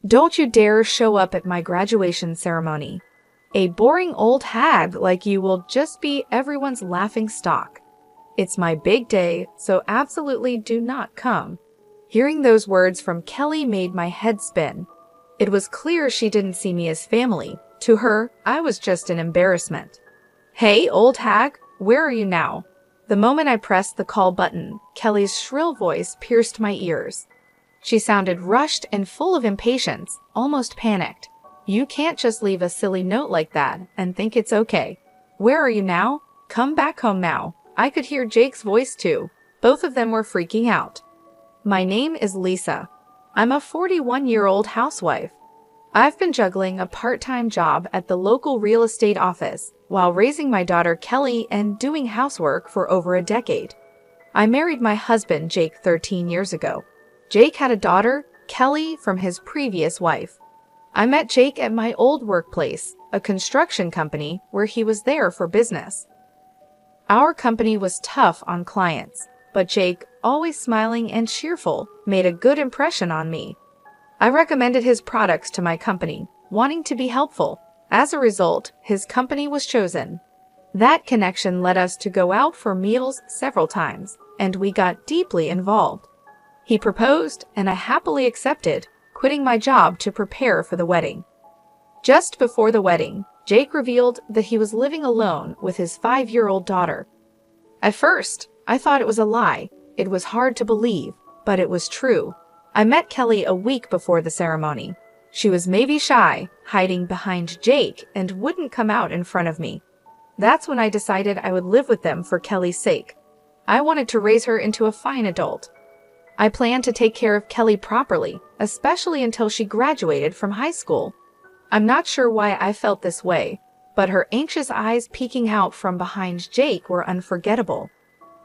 Don't you dare show up at my graduation ceremony. A boring old hag like you will just be everyone's laughing stock. It's my big day, so absolutely do not come." Hearing those words from Kelly made my head spin. It was clear she didn't see me as family. To her, I was just an embarrassment. "Hey, old hag, where are you now?" The moment I pressed the call button, Kelly's shrill voice pierced my ears. She sounded rushed and full of impatience, almost panicked. "You can't just leave a silly note like that and think it's okay. Where are you now? Come back home now." I could hear Jake's voice too. Both of them were freaking out. "My name is Lisa. I'm a 41-year-old housewife. I've been juggling a part-time job at the local real estate office while raising my daughter Kelly and doing housework for over a decade. I married my husband Jake 13 years ago. Jake had a daughter, Kelly, from his previous wife. I met Jake at my old workplace, a construction company, where he was there for business. Our company was tough on clients, but Jake, always smiling and cheerful, made a good impression on me. I recommended his products to my company, wanting to be helpful. As a result, his company was chosen. That connection led us to go out for meals several times, and we got deeply involved. He proposed, and I happily accepted, quitting my job to prepare for the wedding. Just before the wedding, Jake revealed that he was living alone with his 5-year-old daughter. At first, I thought it was a lie. It was hard to believe, but it was true. I met Kelly a week before the ceremony. She was maybe shy, hiding behind Jake, and wouldn't come out in front of me. That's when I decided I would live with them for Kelly's sake. I wanted to raise her into a fine adult. I planned to take care of Kelly properly, especially until she graduated from high school. I'm not sure why I felt this way, but her anxious eyes peeking out from behind Jake were unforgettable.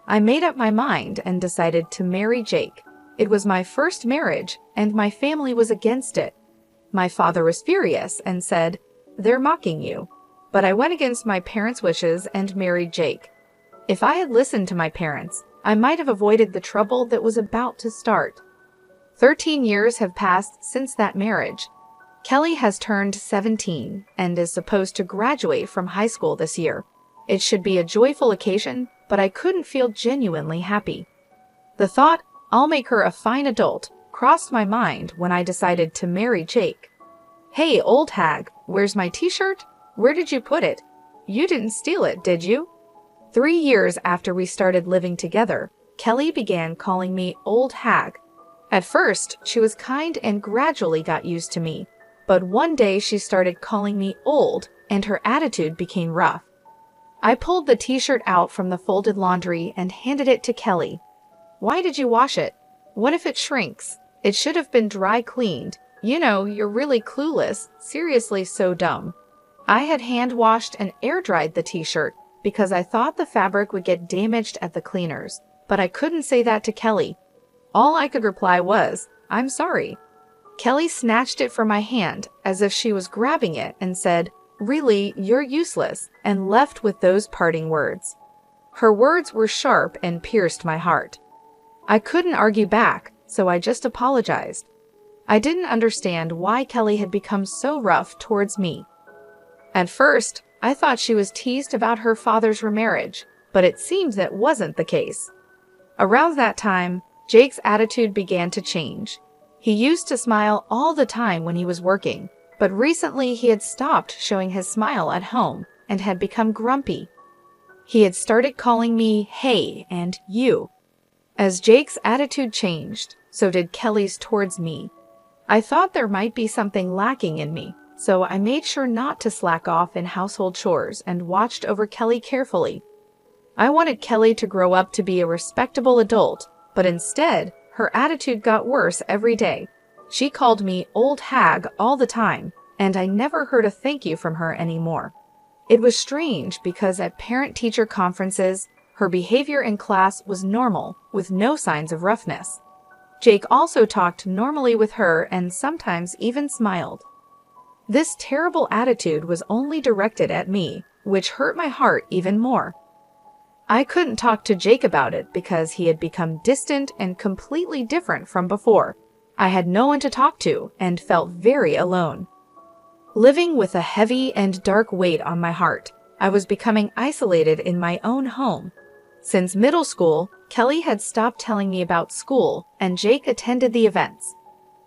I made up my mind and decided to marry Jake. It was my first marriage, and my family was against it. My father was furious and said, "They're mocking you." But I went against my parents' wishes and married Jake. If I had listened to my parents, I might have avoided the trouble that was about to start. 13 years have passed since that marriage. Kelly has turned 17 and is supposed to graduate from high school this year. It should be a joyful occasion, but I couldn't feel genuinely happy. The thought, "I'll make her a fine adult," crossed my mind when I decided to marry Jake. "Hey, old hag, where's my t-shirt? Where did you put it? You didn't steal it, did you?" 3 years after we started living together, Kelly began calling me old hag. At first, she was kind and gradually got used to me, but one day she started calling me old and her attitude became rough. I pulled the t-shirt out from the folded laundry and handed it to Kelly. "Why did you wash it? What if it shrinks? It should have been dry cleaned. You know, you're really clueless, seriously so dumb." I had hand-washed and air-dried the t-shirt because I thought the fabric would get damaged at the cleaners, but I couldn't say that to Kelly. All I could reply was, "I'm sorry." Kelly snatched it from my hand as if she was grabbing it and said, "Really, you're useless," and left with those parting words. Her words were sharp and pierced my heart. I couldn't argue back, so I just apologized. I didn't understand why Kelly had become so rough towards me. At first, I thought she was teased about her father's remarriage, but it seems that wasn't the case. Around that time, Jake's attitude began to change. He used to smile all the time when he was working, but recently he had stopped showing his smile at home and had become grumpy. He had started calling me hey and you. As Jake's attitude changed, so did Kelly's towards me. I thought there might be something lacking in me, so I made sure not to slack off in household chores and watched over Kelly carefully. I wanted Kelly to grow up to be a respectable adult, but instead, her attitude got worse every day. She called me old hag all the time, and I never heard a thank you from her anymore. It was strange because at parent-teacher conferences, her behavior in class was normal, with no signs of roughness. Jake also talked normally with her and sometimes even smiled. This terrible attitude was only directed at me, which hurt my heart even more. I couldn't talk to Jake about it because he had become distant and completely different from before. I had no one to talk to and felt very alone. Living with a heavy and dark weight on my heart, I was becoming isolated in my own home. Since middle school, Kelly had stopped telling me about school, and Jake attended the events.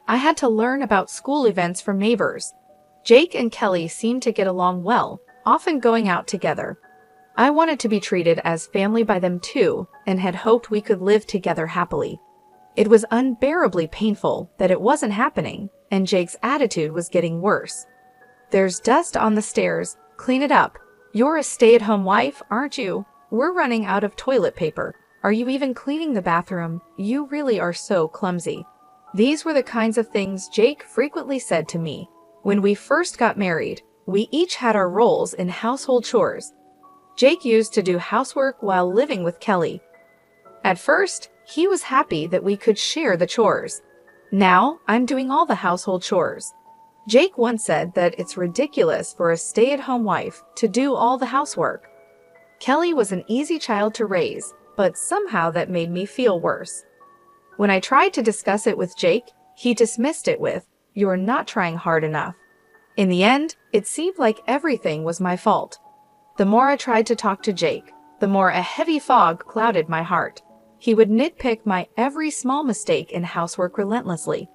I had to learn about school events from neighbors. Jake and Kelly seemed to get along well, often going out together. I wanted to be treated as family by them too, and had hoped we could live together happily. It was unbearably painful that it wasn't happening, and Jake's attitude was getting worse. "There's dust on the stairs. Clean it up. You're a stay-at-home wife, aren't you? We're running out of toilet paper. Are you even cleaning the bathroom? You really are so clumsy." These were the kinds of things Jake frequently said to me. When we first got married, we each had our roles in household chores. Jake used to do housework while living with Kelly. At first, he was happy that we could share the chores. Now, I'm doing all the household chores. Jake once said that it's ridiculous for a stay-at-home wife to do all the housework. Kelly was an easy child to raise, but somehow that made me feel worse. When I tried to discuss it with Jake, he dismissed it with, "You're not trying hard enough." In the end, it seemed like everything was my fault. The more I tried to talk to Jake, the more a heavy fog clouded my heart. He would nitpick my every small mistake in housework relentlessly.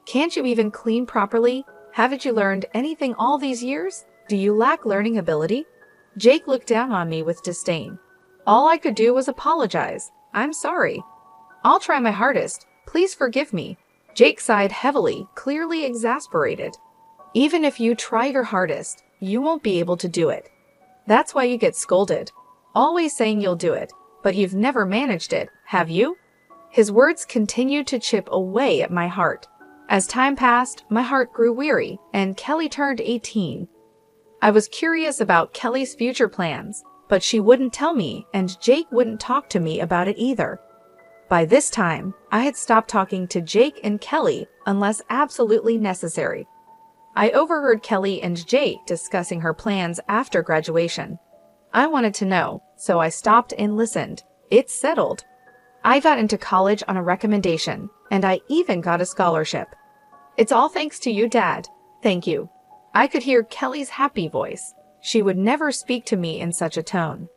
"Can't you even clean properly? Haven't you learned anything all these years? Do you lack learning ability?" Jake looked down on me with disdain. All I could do was apologize. "I'm sorry. I'll try my hardest. Please forgive me." Jake sighed heavily, clearly exasperated. "Even if you try your hardest, you won't be able to do it. That's why you get scolded. Always saying you'll do it, but you've never managed it, have you?" His words continued to chip away at my heart. As time passed, my heart grew weary, and Kelly turned 18. I was curious about Kelly's future plans, but she wouldn't tell me, and Jake wouldn't talk to me about it either. By this time, I had stopped talking to Jake and Kelly unless absolutely necessary. I overheard Kelly and Jake discussing her plans after graduation. I wanted to know, so I stopped and listened. It's settled. I got into college on a recommendation, and I even got a scholarship. "It's all thanks to you, Dad. Thank you." I could hear Kelly's happy voice. She would never speak to me in such a tone.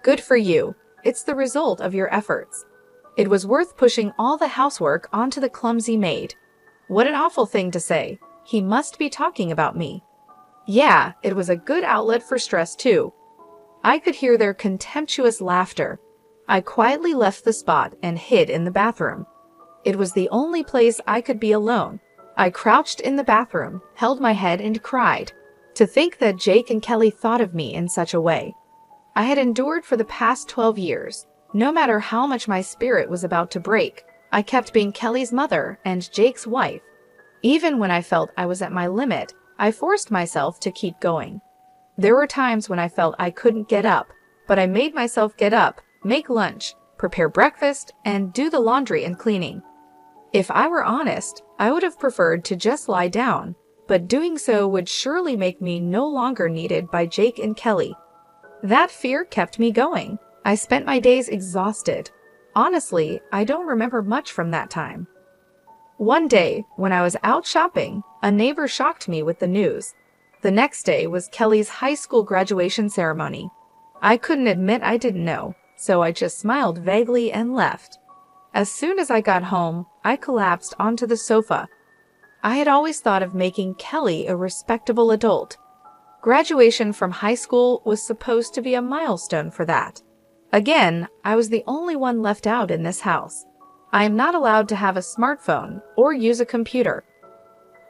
"Good for you. It's the result of your efforts." It was worth pushing all the housework onto the clumsy maid. What an awful thing to say. He must be talking about me. Yeah, it was a good outlet for stress too. I could hear their contemptuous laughter. I quietly left the spot and hid in the bathroom. It was the only place I could be alone. I crouched in the bathroom, held my head and cried. To think that Jake and Kelly thought of me in such a way. I had endured for the past 12 years. No matter how much my spirit was about to break, I kept being Kelly's mother and Jake's wife. Even when I felt I was at my limit, I forced myself to keep going. There were times when I felt I couldn't get up, but I made myself get up, make lunch, prepare breakfast, and do the laundry and cleaning. If I were honest, I would have preferred to just lie down, but doing so would surely make me no longer needed by Jake and Kelly. That fear kept me going. I spent my days exhausted. Honestly, I don't remember much from that time. One day, when I was out shopping, a neighbor shocked me with the news. The next day was Kelly's high school graduation ceremony. I couldn't admit I didn't know, so I just smiled vaguely and left. As soon as I got home, I collapsed onto the sofa. I had always thought of making Kelly a respectable adult. Graduation from high school was supposed to be a milestone for that. Again, I was the only one left out in this house. I am not allowed to have a smartphone or use a computer.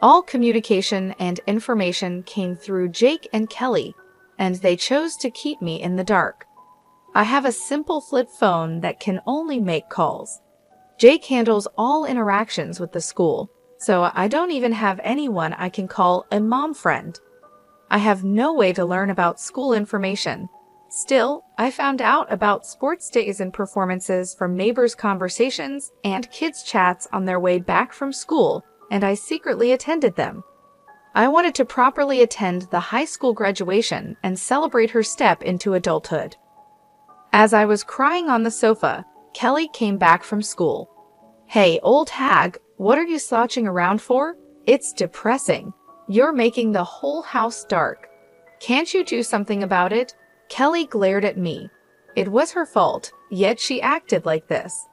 All communication and information came through Jake and Kelly, and they chose to keep me in the dark. I have a simple flip phone that can only make calls. Jake handles all interactions with the school, so I don't even have anyone I can call a mom friend. I have no way to learn about school information. Still, I found out about sports days and performances from neighbors' conversations and kids' chats on their way back from school, and I secretly attended them. I wanted to properly attend the high school graduation and celebrate her step into adulthood. As I was crying on the sofa, Kelly came back from school. "Hey, old hag, What are you slouching around for? It's depressing. You're making the whole house dark. Can't you do something about it? Kelly glared at me. It was her fault, yet she acted like this.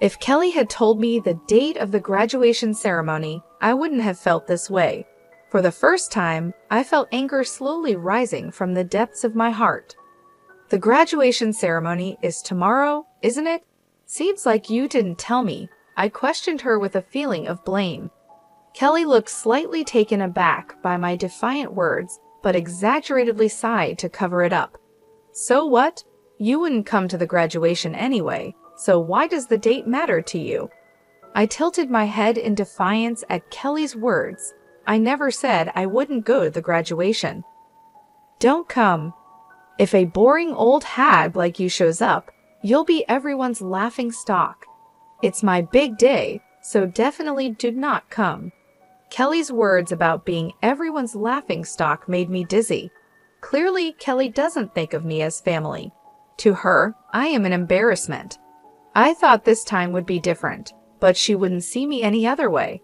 If Kelly had told me the date of the graduation ceremony, I wouldn't have felt this way. For the first time, I felt anger slowly rising from the depths of my heart. The graduation ceremony is tomorrow, isn't it? Seems like you didn't tell me. I questioned her with a feeling of blame. Kelly looked slightly taken aback by my defiant words, but exaggeratedly sighed to cover it up. So what? You wouldn't come to the graduation anyway, so why does the date matter to you? I tilted my head in defiance at Kelly's words. I never said I wouldn't go to the graduation. Don't come. If a boring old hag like you shows up, you'll be everyone's laughing stock. It's my big day, so definitely do not come. Kelly's words about being everyone's laughing stock made me dizzy. Clearly, Kelly doesn't think of me as family. To her, I am an embarrassment. I thought this time would be different, but she wouldn't see me any other way.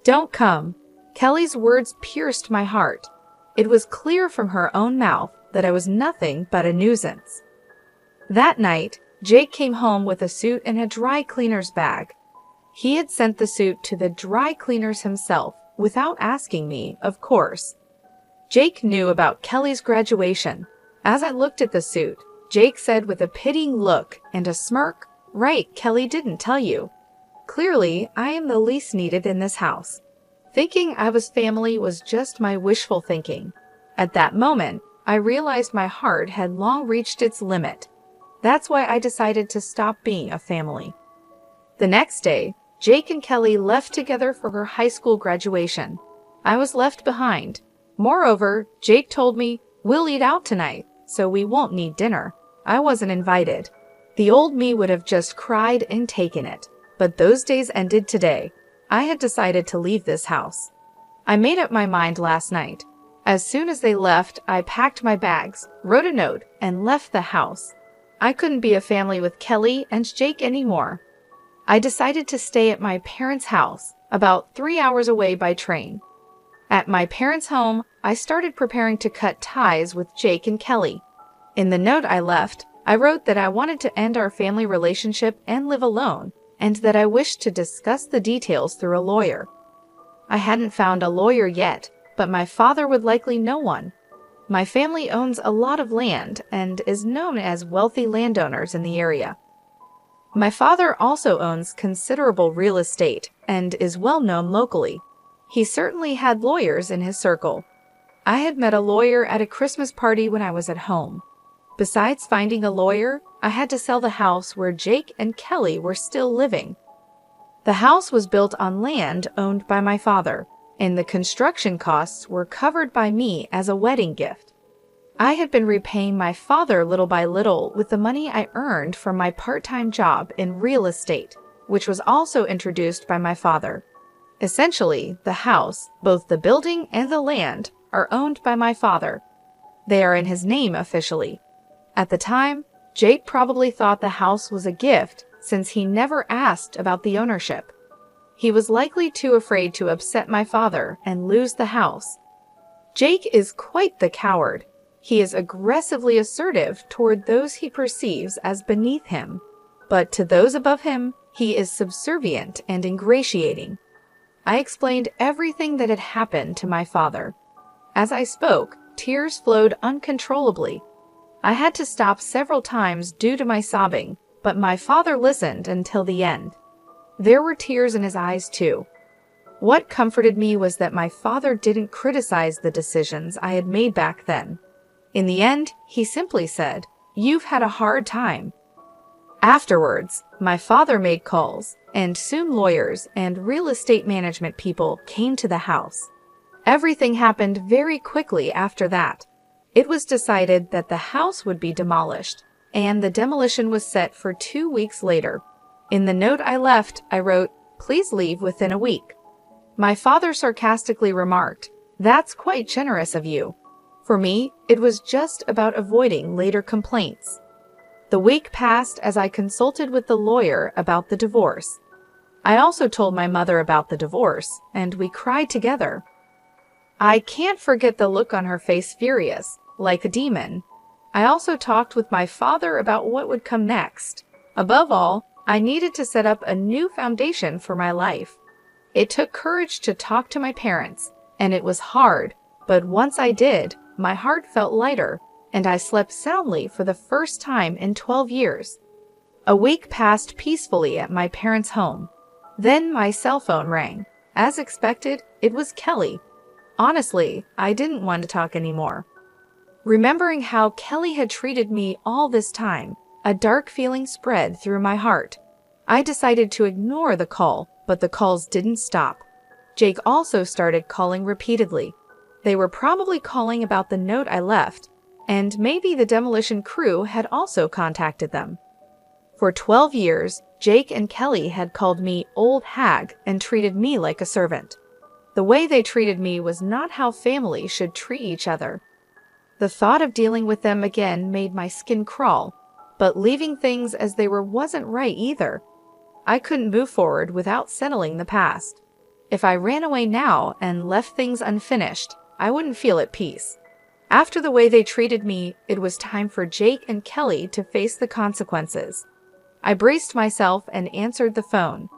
Don't come. Kelly's words pierced my heart. It was clear from her own mouth that I was nothing but a nuisance. That night, Jake came home with a suit and a dry cleaner's bag. He had sent the suit to the dry cleaners himself, without asking me, of course. Jake knew about Kelly's graduation. As I looked at the suit, Jake said with a pitying look and a smirk, "Right, Kelly didn't tell you. Clearly, I am the least needed in this house." Thinking I was family was just my wishful thinking. At that moment, I realized my heart had long reached its limit. That's why I decided to stop being a family. The next day, Jake and Kelly left together for her high school graduation. I was left behind. Moreover, Jake told me, "We'll eat out tonight, so we won't need dinner." I wasn't invited. The old me would have just cried and taken it. But those days ended today. I had decided to leave this house. I made up my mind last night. As soon as they left, I packed my bags, wrote a note, and left the house. I couldn't be a family with Kelly and Jake anymore. I decided to stay at my parents' house, about 3 hours away by train. At my parents' home, I started preparing to cut ties with Jake and Kelly. In the note I left, I wrote that I wanted to end our family relationship and live alone, and that I wished to discuss the details through a lawyer. I hadn't found a lawyer yet, but my father would likely know one. My family owns a lot of land and is known as wealthy landowners in the area. My father also owns considerable real estate and is well known locally. He certainly had lawyers in his circle. I had met a lawyer at a Christmas party when I was at home. Besides finding a lawyer, I had to sell the house where Jake and Kelly were still living. The house was built on land owned by my father, and the construction costs were covered by me as a wedding gift. I had been repaying my father little by little with the money I earned from my part-time job in real estate, which was also introduced by my father. Essentially, the house, both the building and the land, are owned by my father. They are in his name officially. At the time, Jake probably thought the house was a gift since he never asked about the ownership. He was likely too afraid to upset my father and lose the house. Jake is quite the coward. He is aggressively assertive toward those he perceives as beneath him, but to those above him, he is subservient and ingratiating. I explained everything that had happened to my father. As I spoke, tears flowed uncontrollably. I had to stop several times due to my sobbing, but my father listened until the end. There were tears in his eyes too. What comforted me was that my father didn't criticize the decisions I had made back then. In the end, he simply said, "You've had a hard time." Afterwards, my father made calls, and soon lawyers and real estate management people came to the house. Everything happened very quickly after that. It was decided that the house would be demolished, and the demolition was set for 2 weeks later. In the note I left, I wrote, "Please leave within a week." My father sarcastically remarked, "That's quite generous of you." For me, it was just about avoiding later complaints. The week passed as I consulted with the lawyer about the divorce. I also told my mother about the divorce, and we cried together. I can't forget the look on her face, furious, like a demon. I also talked with my father about what would come next. Above all, I needed to set up a new foundation for my life. It took courage to talk to my parents, and it was hard, but once I did, my heart felt lighter, and I slept soundly for the first time in 12 years. A week passed peacefully at my parents' home. Then my cell phone rang. As expected, it was Kelly. Honestly, I didn't want to talk anymore. Remembering how Kelly had treated me all this time, a dark feeling spread through my heart. I decided to ignore the call, but the calls didn't stop. Jake also started calling repeatedly. They were probably calling about the note I left, and maybe the demolition crew had also contacted them. For 12 years, Jake and Kelly had called me old hag and treated me like a servant. The way they treated me was not how family should treat each other. The thought of dealing with them again made my skin crawl, but leaving things as they were wasn't right either. I couldn't move forward without settling the past. If I ran away now and left things unfinished, I wouldn't feel at peace. After the way they treated me, it was time for Jake and Kelly to face the consequences. I braced myself and answered the phone.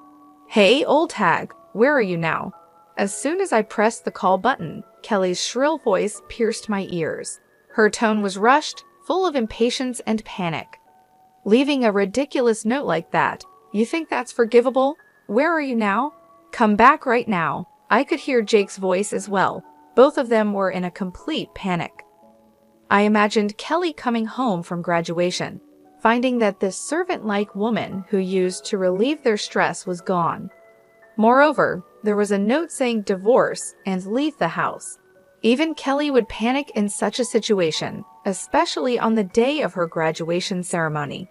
"Hey, old hag, where are you now?" As soon as I pressed the call button, Kelly's shrill voice pierced my ears. Her tone was rushed, full of impatience and panic. "Leaving a ridiculous note like that? You think that's forgivable? Where are you now? Come back right now." I could hear Jake's voice as well. Both of them were in a complete panic. I imagined Kelly coming home from graduation, finding that this servant-like woman who used to relieve their stress was gone. Moreover, there was a note saying divorce and leave the house. Even Kelly would panic in such a situation, especially on the day of her graduation ceremony.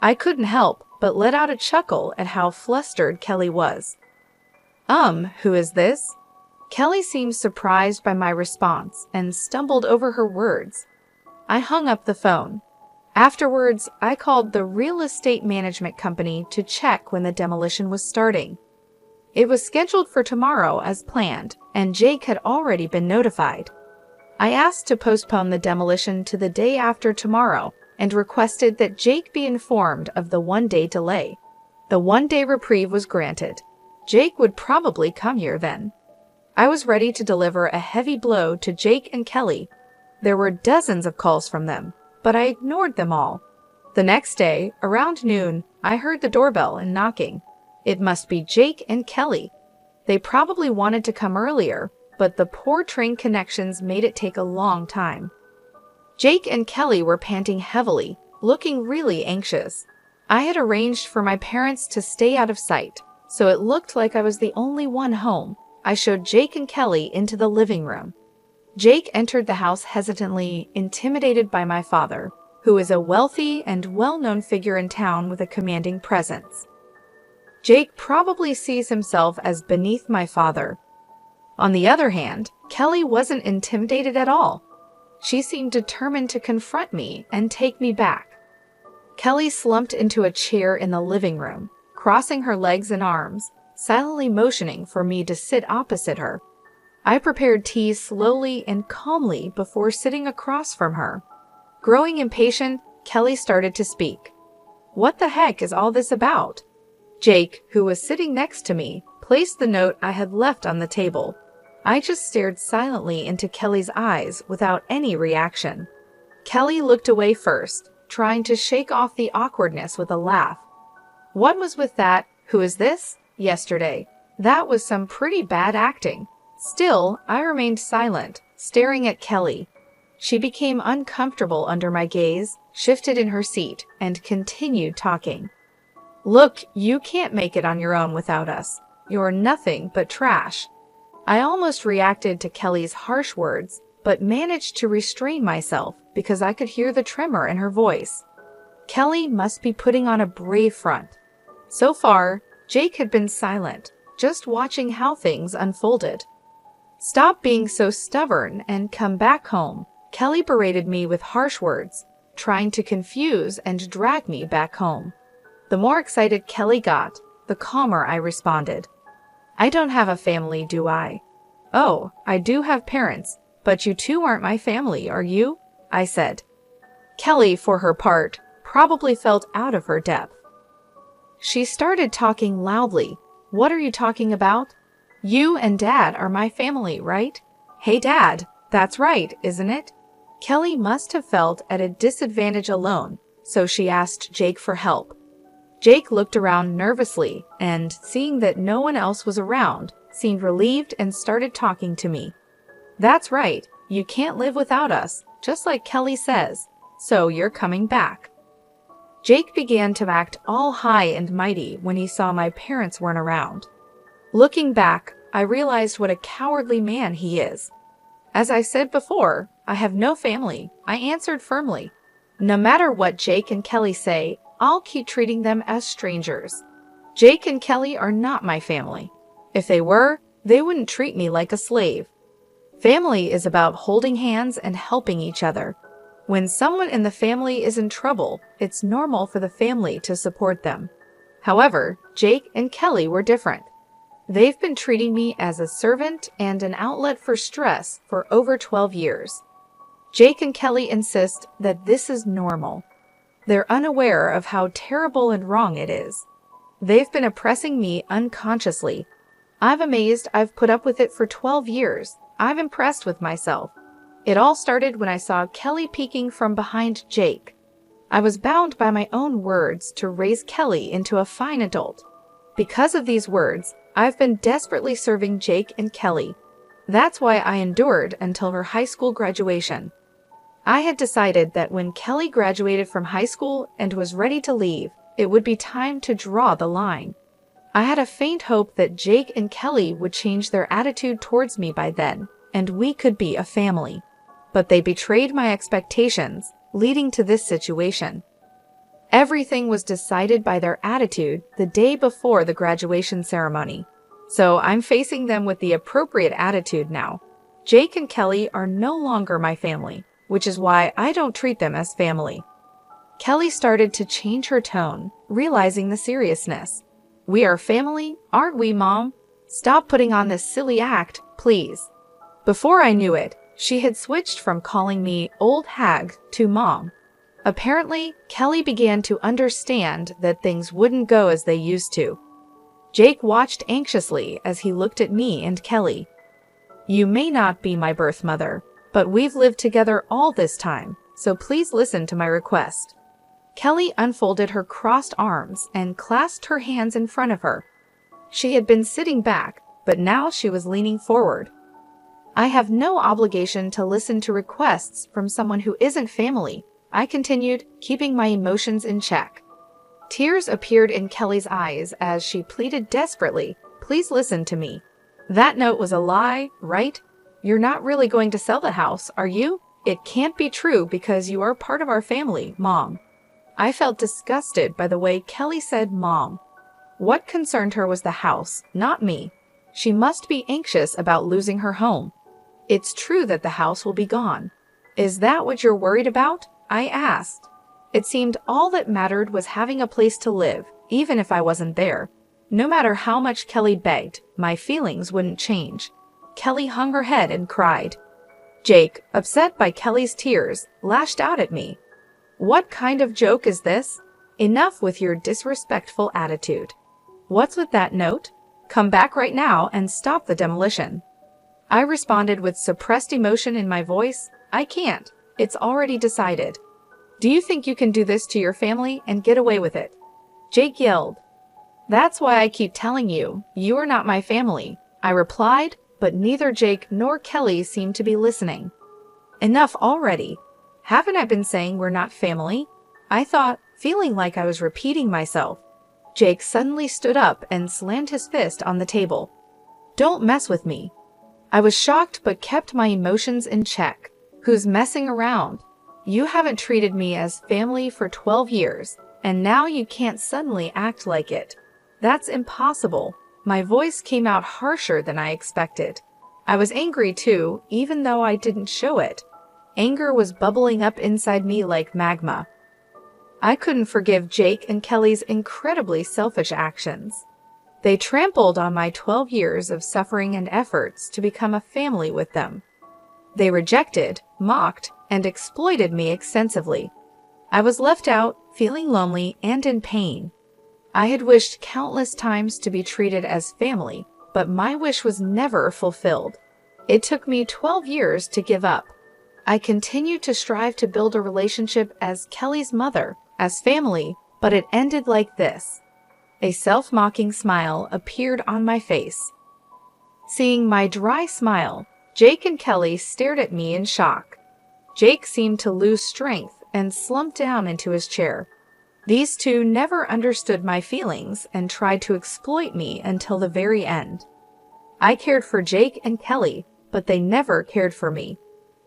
I couldn't help but let out a chuckle at how flustered Kelly was. Who is this?" Kelly seemed surprised by my response and stumbled over her words. I hung up the phone. Afterwards, I called the real estate management company to check when the demolition was starting. It was scheduled for tomorrow as planned, and Jake had already been notified. I asked to postpone the demolition to the day after tomorrow and requested that Jake be informed of the one-day delay. The one-day reprieve was granted. Jake would probably come here then. I was ready to deliver a heavy blow to Jake and Kelly. There were dozens of calls from them, but I ignored them all. The next day, around noon, I heard the doorbell and knocking. It must be Jake and Kelly. They probably wanted to come earlier, but the poor train connections made it take a long time. Jake and Kelly were panting heavily, looking really anxious. I had arranged for my parents to stay out of sight, so it looked like I was the only one home. I showed Jake and Kelly into the living room. Jake entered the house hesitantly, intimidated by my father, who is a wealthy and well-known figure in town with a commanding presence. Jake probably sees himself as beneath my father. On the other hand, Kelly wasn't intimidated at all. She seemed determined to confront me and take me back. Kelly slumped into a chair in the living room, crossing her legs and arms, silently motioning for me to sit opposite her. I prepared tea slowly and calmly before sitting across from her. Growing impatient, Kelly started to speak. "What the heck is all this about?" Jake, who was sitting next to me, placed the note I had left on the table. I just stared silently into Kelly's eyes without any reaction. Kelly looked away first, trying to shake off the awkwardness with a laugh. "What was with that, 'who is this?' yesterday? That was some pretty bad acting." Still, I remained silent, staring at Kelly. She became uncomfortable under my gaze, shifted in her seat, and continued talking. "Look, you can't make it on your own without us. You're nothing but trash." I almost reacted to Kelly's harsh words, but managed to restrain myself because I could hear the tremor in her voice. Kelly must be putting on a brave front. So far, Jake had been silent, just watching how things unfolded. "Stop being so stubborn and come back home," Kelly berated me with harsh words, trying to confuse and drag me back home. The more excited Kelly got, the calmer I responded. I don't have a family, do I? Oh, I do have parents, but you two aren't my family, are you? I said. Kelly, for her part, probably felt out of her depth. She started talking loudly. What are you talking about? You and Dad are my family, right? Hey, Dad, that's right, isn't it? Kelly must have felt at a disadvantage alone, so she asked Jake for help. Jake looked around nervously and, seeing that no one else was around, seemed relieved and started talking to me. That's right, you can't live without us, just like Kelly says, so you're coming back. Jake began to act all high and mighty when he saw my parents weren't around. Looking back, I realized what a cowardly man he is. As I said before, I have no family, I answered firmly. No matter what Jake and Kelly say, I'll keep treating them as strangers. Jake and Kelly are not my family. If they were, they wouldn't treat me like a slave. Family is about holding hands and helping each other. When someone in the family is in trouble, it's normal for the family to support them. However, Jake and Kelly were different. They've been treating me as a servant and an outlet for stress for over 12 years. Jake and Kelly insist that this is normal. They're unaware of how terrible and wrong it is. They've been oppressing me unconsciously. I'm amazed I've put up with it for 12 years. I'm impressed with myself. It all started when I saw Kelly peeking from behind Jake. I was bound by my own words to raise Kelly into a fine adult. Because of these words, I've been desperately serving Jake and Kelly. That's why I endured until her high school graduation. I had decided that when Kelly graduated from high school and was ready to leave, it would be time to draw the line. I had a faint hope that Jake and Kelly would change their attitude towards me by then, and we could be a family. But they betrayed my expectations, leading to this situation. Everything was decided by their attitude the day before the graduation ceremony. So I'm facing them with the appropriate attitude now. Jake and Kelly are no longer my family, which is why I don't treat them as family. Kelly started to change her tone, realizing the seriousness. We are family, aren't we, Mom? Stop putting on this silly act, please. Before I knew it, she had switched from calling me old hag to Mom. Apparently, Kelly began to understand that things wouldn't go as they used to. Jake watched anxiously as he looked at me and Kelly. You may not be my birth mother, but we've lived together all this time, so please listen to my request. Kelly unfolded her crossed arms and clasped her hands in front of her. She had been sitting back, but now she was leaning forward. I have no obligation to listen to requests from someone who isn't family, I continued, keeping my emotions in check. Tears appeared in Kelly's eyes as she pleaded desperately, please listen to me. That note was a lie, right? You're not really going to sell the house, are you? It can't be true because you are part of our family, Mom. I felt disgusted by the way Kelly said Mom. What concerned her was the house, not me. She must be anxious about losing her home. It's true that the house will be gone. Is that what you're worried about? I asked. It seemed all that mattered was having a place to live, even if I wasn't there. No matter how much Kelly begged, my feelings wouldn't change. Kelly hung her head and cried. Jake, upset by Kelly's tears, lashed out at me. What kind of joke is this? Enough with your disrespectful attitude. What's with that note? Come back right now and stop the demolition. I responded with suppressed emotion in my voice. I can't. It's already decided. Do you think you can do this to your family and get away with it? Jake yelled. That's why I keep telling you, you are not my family, I replied, but neither Jake nor Kelly seemed to be listening. Enough already. Haven't I been saying we're not family? I thought, feeling like I was repeating myself. Jake suddenly stood up and slammed his fist on the table. Don't mess with me. I was shocked but kept my emotions in check. Who's messing around? You haven't treated me as family for 12 years, and now you can't suddenly act like it. That's impossible. My voice came out harsher than I expected. I was angry too, even though I didn't show it. Anger was bubbling up inside me like magma. I couldn't forgive Jake and Kelly's incredibly selfish actions. They trampled on my 12 years of suffering and efforts to become a family with them. They rejected, mocked, and exploited me extensively. I was left out, feeling lonely and in pain. I had wished countless times to be treated as family, but my wish was never fulfilled. It took me 12 years to give up. I continued to strive to build a relationship as Kelly's mother, as family, but it ended like this. A self-mocking smile appeared on my face. Seeing my dry smile, Jake and Kelly stared at me in shock. Jake seemed to lose strength and slumped down into his chair. These two never understood my feelings and tried to exploit me until the very end. I cared for Jake and Kelly, but they never cared for me.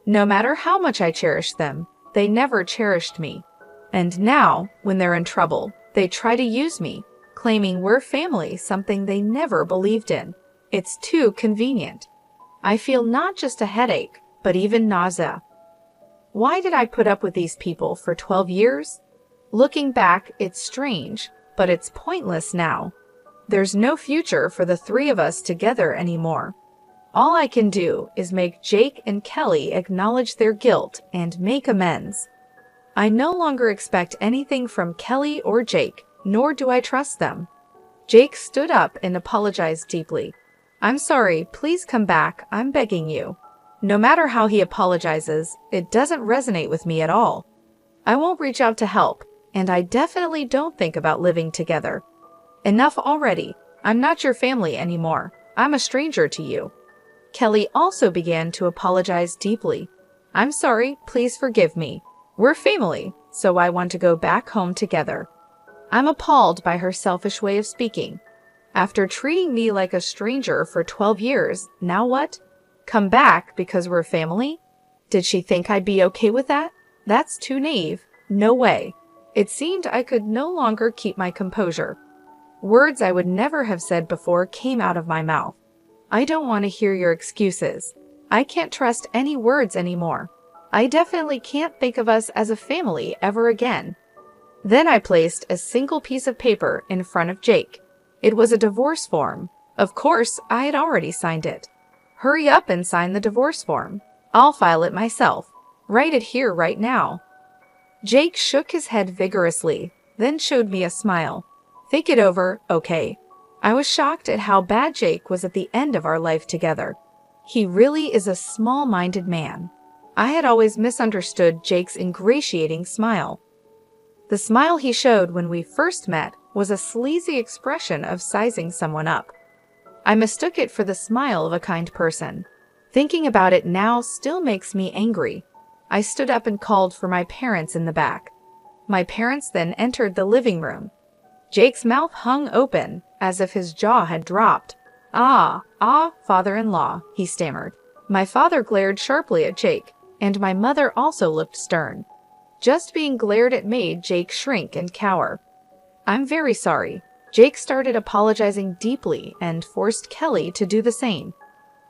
No matter how much I cherished them, they never cherished me. And now, when they're in trouble, they try to use me, claiming we're family, something they never believed in. It's too convenient. I feel not just a headache, but even nausea. Why did I put up with these people for 12 years? Looking back, it's strange, but it's pointless now. There's no future for the three of us together anymore. All I can do is make Jake and Kelly acknowledge their guilt and make amends. I no longer expect anything from Kelly or Jake, nor do I trust them. Jake stood up and apologized deeply. I'm sorry, please come back, I'm begging you. No matter how he apologizes, it doesn't resonate with me at all. I won't reach out to help, and I definitely don't think about living together. Enough already. I'm not your family anymore. I'm a stranger to you. Kelly also began to apologize deeply. I'm sorry, please forgive me. We're family, so I want to go back home together. I'm appalled by her selfish way of speaking. After treating me like a stranger for 12 years, now what? Come back because we're family? Did she think I'd be okay with that? That's too naive. No way. It seemed I could no longer keep my composure. Words I would never have said before came out of my mouth. I don't want to hear your excuses. I can't trust any words anymore. I definitely can't think of us as a family ever again. Then I placed a single piece of paper in front of Jake. It was a divorce form. Of course, I had already signed it. Hurry up and sign the divorce form. I'll file it myself. Write it here right now. Jake shook his head vigorously, then showed me a smile. Think it over, okay? I was shocked at how bad Jake was at the end of our life together. He really is a small-minded man. I had always misunderstood Jake's ingratiating smile. The smile he showed when we first met was a sleazy expression of sizing someone up. I mistook it for the smile of a kind person. Thinking about it now still makes me angry. I stood up and called for my parents in the back. My parents then entered the living room. Jake's mouth hung open, as if his jaw had dropped. Father-in-law, he stammered. My father glared sharply at Jake, and my mother also looked stern. Just being glared at made Jake shrink and cower. I'm very sorry. Jake started apologizing deeply and forced Kelly to do the same.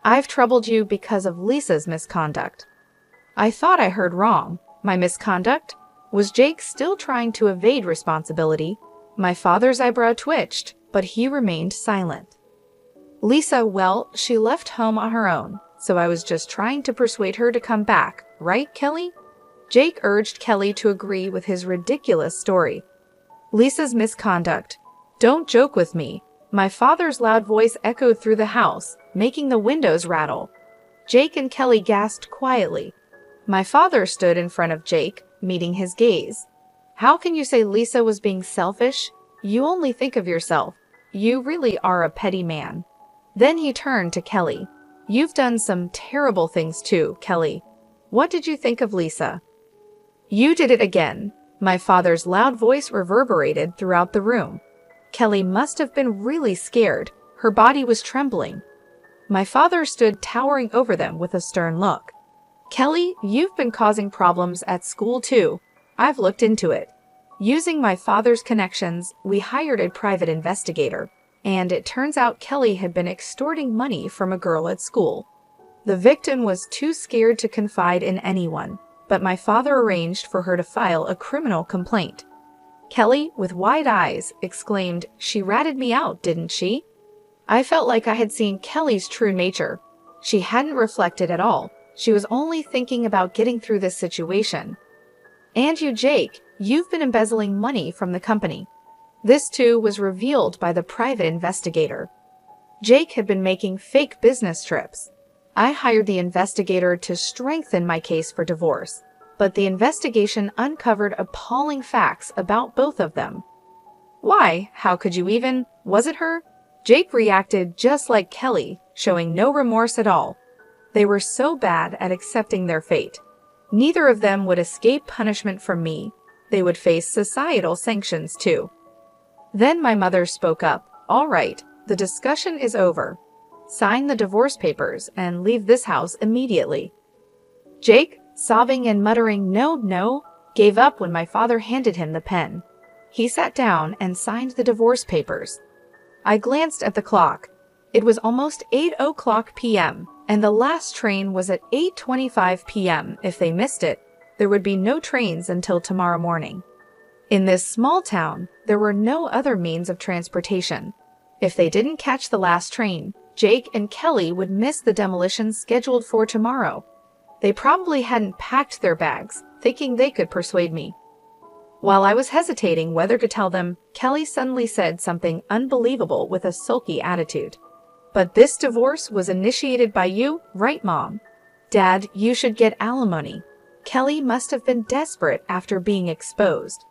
I've troubled you because of Lisa's misconduct. I thought I heard wrong. My misconduct? Was Jake still trying to evade responsibility? My father's eyebrow twitched, but he remained silent. Lisa, well, she left home on her own, so I was just trying to persuade her to come back, right, Kelly? Jake urged Kelly to agree with his ridiculous story. Lisa's misconduct. Don't joke with me. My father's loud voice echoed through the house, making the windows rattle. Jake and Kelly gasped quietly. My father stood in front of Jake, meeting his gaze. How can you say Lisa was being selfish? You only think of yourself. You really are a petty man. Then he turned to Kelly. You've done some terrible things too, Kelly. What did you think of Lisa? You did it again. My father's loud voice reverberated throughout the room. Kelly must have been really scared. Her body was trembling. My father stood towering over them with a stern look. Kelly, you've been causing problems at school too. I've looked into it. Using my father's connections, we hired a private investigator, and it turns out Kelly had been extorting money from a girl at school. The victim was too scared to confide in anyone, but my father arranged for her to file a criminal complaint. Kelly, with wide eyes, exclaimed, She ratted me out, didn't she? I felt like I had seen Kelly's true nature. She hadn't reflected at all. She was only thinking about getting through this situation. And you, Jake, you've been embezzling money from the company. This too was revealed by the private investigator. Jake had been making fake business trips. I hired the investigator to strengthen my case for divorce, but the investigation uncovered appalling facts about both of them. Why? How could you even? Was it her? Jake reacted just like Kelly, showing no remorse at all. They were so bad at accepting their fate. Neither of them would escape punishment from me. They would face societal sanctions too. Then my mother spoke up. All right, the discussion is over. Sign the divorce papers and leave this house immediately. Jake, sobbing and muttering no, no, gave up when my father handed him the pen. He sat down and signed the divorce papers. I glanced at the clock. It was almost 8:00 p.m., and the last train was at 8:25 p.m. If they missed it, there would be no trains until tomorrow morning. In this small town, there were no other means of transportation. If they didn't catch the last train, Jake and Kelly would miss the demolition scheduled for tomorrow. They probably hadn't packed their bags, thinking they could persuade me. While I was hesitating whether to tell them, Kelly suddenly said something unbelievable with a sulky attitude. But this divorce was initiated by you, right, Mom? Dad, you should get alimony. Kelly must have been desperate after being exposed.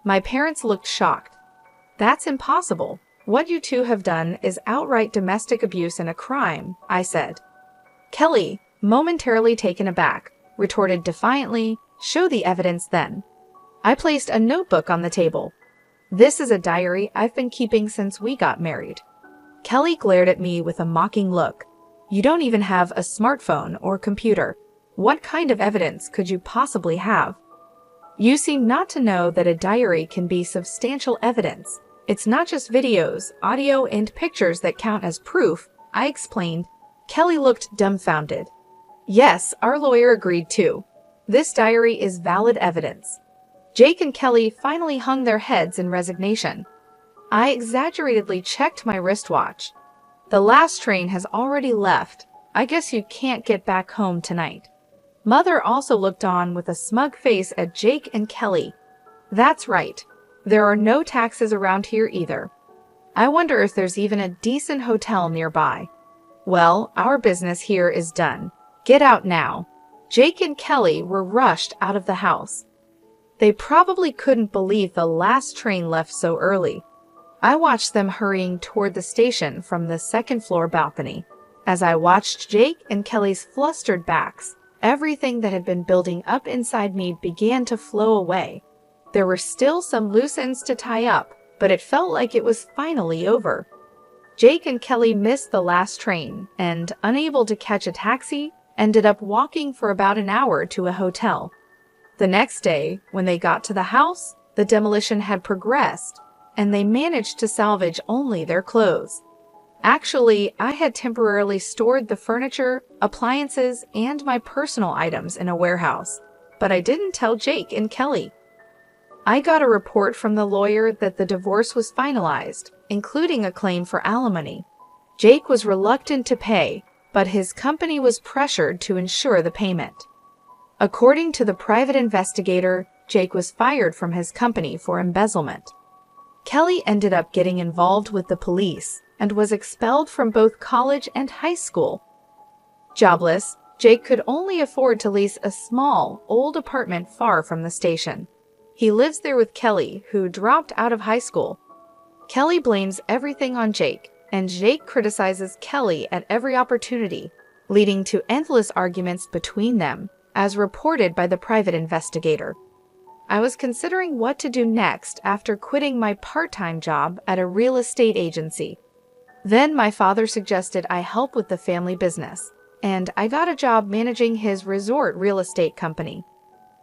My parents looked shocked. That's impossible. What you two have done is outright domestic abuse and a crime, I said. Kelly, momentarily taken aback, retorted defiantly, show the evidence then. I placed a notebook on the table. This is a diary I've been keeping since we got married. Kelly glared at me with a mocking look. You don't even have a smartphone or computer. What kind of evidence could you possibly have? You seem not to know that a diary can be substantial evidence. It's not just videos, audio, and pictures that count as proof, I explained. Kelly looked dumbfounded. Yes, our lawyer agreed too. This diary is valid evidence. Jake and Kelly finally hung their heads in resignation. I exaggeratedly checked my wristwatch. The last train has already left. I guess you can't get back home tonight. Mother also looked on with a smug face at Jake and Kelly. That's right. There are no taxis around here either. I wonder if there's even a decent hotel nearby. Well, our business here is done. Get out now. Jake and Kelly were rushed out of the house. They probably couldn't believe the last train left so early. I watched them hurrying toward the station from the second-floor balcony. As I watched Jake and Kelly's flustered backs, everything that had been building up inside me began to flow away. There were still some loose ends to tie up, but it felt like it was finally over. Jake and Kelly missed the last train and, unable to catch a taxi, ended up walking for about an hour to a hotel. The next day, when they got to the house, the demolition had progressed, and they managed to salvage only their clothes. Actually, I had temporarily stored the furniture, appliances, and my personal items in a warehouse, but I didn't tell Jake and Kelly. I got a report from the lawyer that the divorce was finalized, including a claim for alimony. Jake was reluctant to pay, but his company was pressured to ensure the payment. According to the private investigator, Jake was fired from his company for embezzlement. Kelly ended up getting involved with the police and was expelled from both college and high school. Jobless, Jake could only afford to lease a small, old apartment far from the station. He lives there with Kelly, who dropped out of high school. Kelly blames everything on Jake, and Jake criticizes Kelly at every opportunity, leading to endless arguments between them, as reported by the private investigator. I was considering what to do next after quitting my part-time job at a real estate agency. Then my father suggested I help with the family business, and I got a job managing his resort real estate company.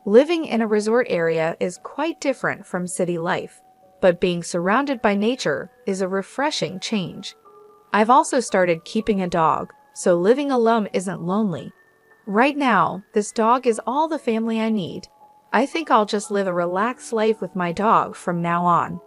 Living in a resort area is quite different from city life, but being surrounded by nature is a refreshing change. I've also started keeping a dog, so living alone isn't lonely. Right now, this dog is all the family I need. I think I'll just live a relaxed life with my dog from now on.